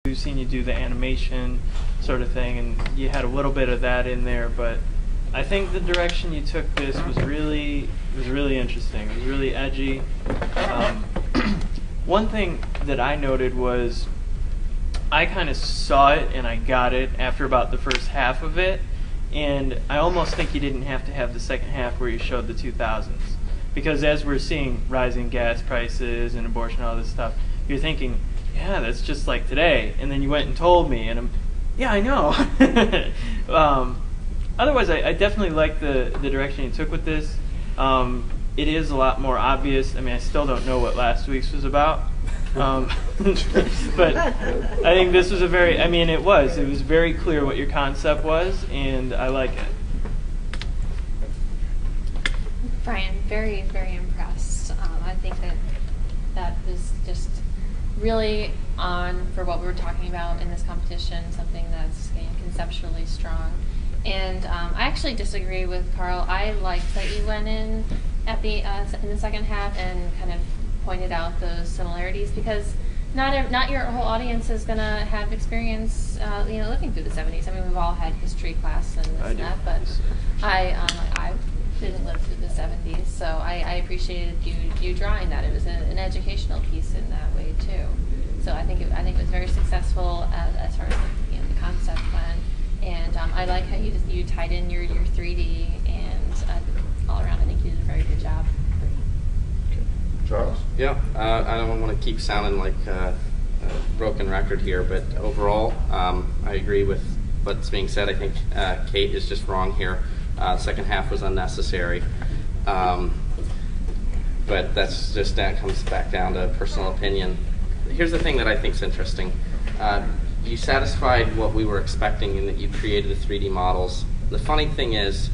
We've seen you do the animation sort of thing, and you had a little bit of that in there, but I think the direction you took this was really interesting. It was really edgy. One thing that I noted was I kind of saw it and I got it after about the first half of it, and I almost think you didn't have to have the second half where you showed the 2000s, because as we're seeing rising gas prices and abortion and all this stuff, you're thinking, yeah, that's just like today, and then you went and told me, and yeah, I know. Otherwise, I definitely like the direction you took with this. It is a lot more obvious. I mean, I still don't know what last week's was about. But I think this was it was very clear what your concept was, and I like it. Brian, very, very impressed. I think that was just really on for what we were talking about in this competition, something that's conceptually strong. And I actually disagree with Carl. I liked that you went in at the in the second half and kind of pointed out those similarities, because not your whole audience is going to have experience, living through the 70s. I mean, we've all had history class and this and that, but I didn't live through the 70s, so I appreciated you drawing that. It was an educational piece in that way too. So I think it was very successful as far as the concept went. And I like how you tied in your 3D, and all around I think you did a very good job. Okay. Charles? Yeah, I don't want to keep sounding like a broken record here, but overall I agree with what's being said. I think Kate is just wrong here. The second half was unnecessary. But that comes back down to personal opinion. Here's the thing that I think is interesting. You satisfied what we were expecting in that you created the 3D models. The funny thing is,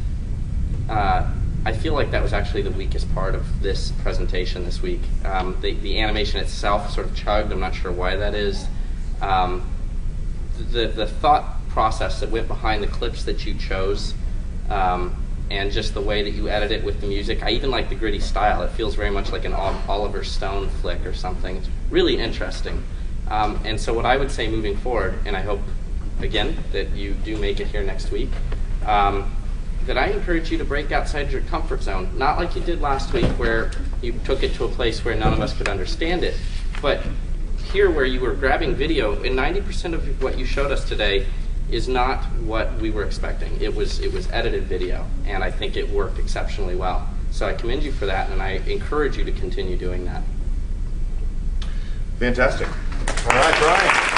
I feel like that was actually the weakest part of this presentation this week. The animation itself sort of chugged. I'm not sure why that is. The thought process that went behind the clips that you chose, and just the way that you edit it with the music. I even like the gritty style. It feels very much like an Oliver Stone flick or something. It's really interesting. And so what I would say moving forward, and I hope, again, that you do make it here next week, that I encourage you to break outside your comfort zone. Not like you did last week where you took it to a place where none of us could understand it, but here where you were grabbing video, and 90% of what you showed us today is not what we were expecting. It was edited video, and I think it worked exceptionally well. So I commend you for that, and I encourage you to continue doing that. Fantastic. All right, Brian.